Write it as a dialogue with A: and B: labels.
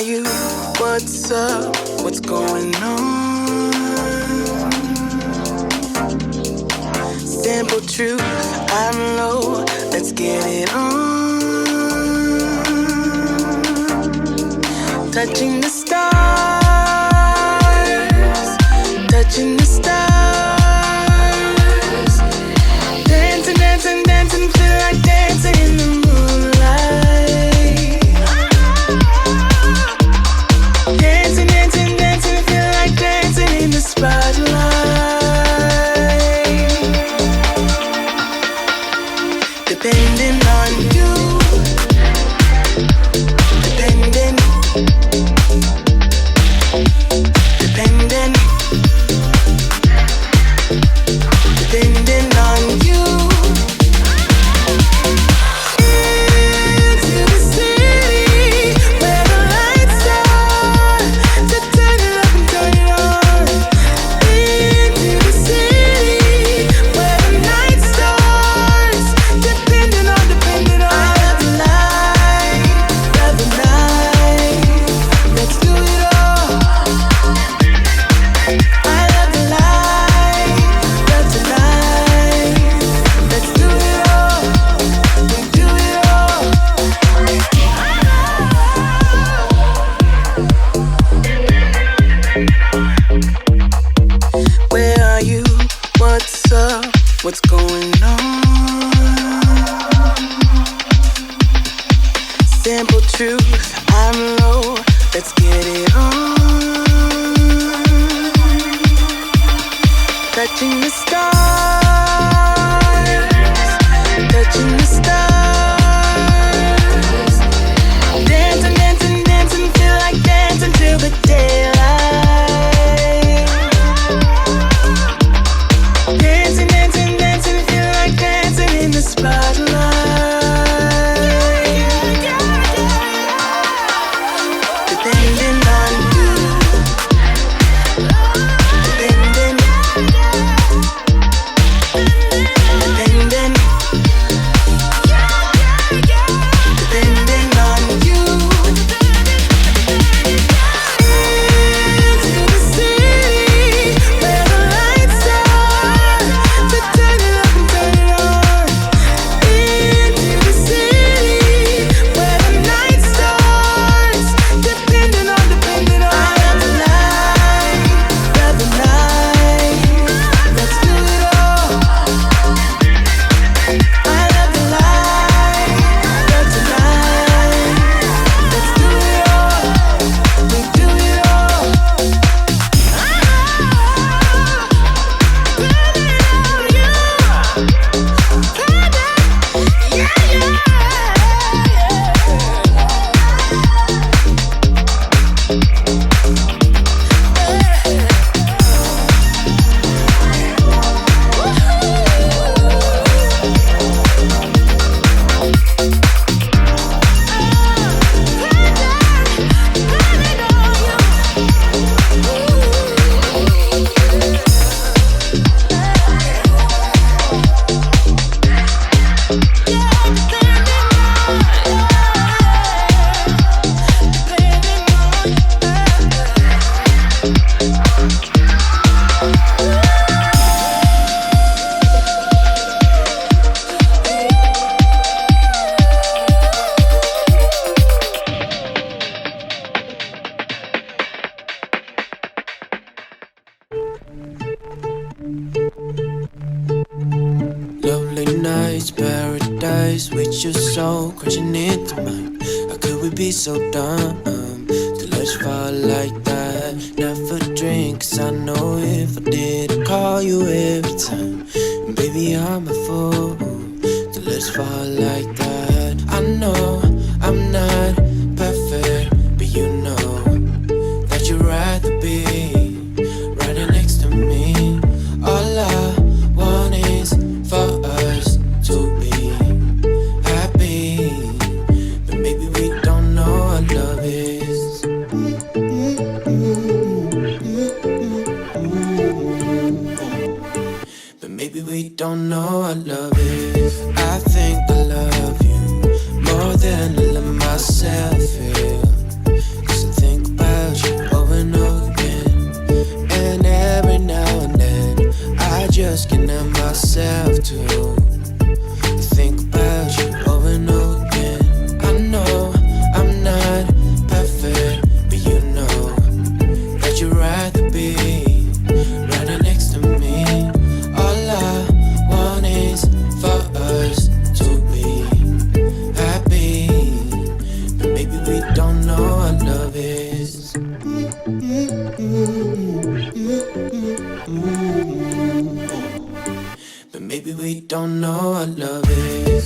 A: you? What's up? What's going on? Simple truth, I'm low, let's get it on. Touching the stars, touching the stars. Dancing, dancing, dancing, feel like dancing in the moonlight. Dancing, dancing, dancing, feel like dancing in the spotlight. Depending on you, depending, depending, depending on you. Into the city where the lights are, to turn it up and turn it on. Into the city where the night starts, depending on, depending on. I love the night, love the night. Let's do it all. I love the light, love the night. Let's do it all. We do it all. Where are you? What's up? What's going on? Simple truth, I'm low, let's get it on. Touching the stars, touching the stars. Dancing, dancing, dancing, feel like dancing till the daylight. Dancing, dancing, dancing, feel like dancing in the spotlight. Depending on you, depending, depending, depending on you. Into the city where the lights are, to turn it up and turn it on. Into the city where the night starts, depending on, depending on. I love the night, love the night. Let's do it all. I love the light, love the night. Let's do it all. We do it all.
B: Lovely nights, paradise with your soul crashing into mine. How could we be so dumb to let us fall like that? Never drink, 'cause I know if I did, I'd call you every time. And baby, I'm a fool to let us fall like that. I know I'm not perfect, but you know that you'd rather be right next to me. All I want is for us to be happy, but maybe we don't know what love is. But maybe we don't know what love is. I think I love you more than I love myself, yeah. 'Cause I just can't help myself to think about you over and over again. I know I'm not perfect, but you know that you'd rather be right next to me. All I want is for us to be happy, but maybe we don't know what love is. But maybe we don't know what love is.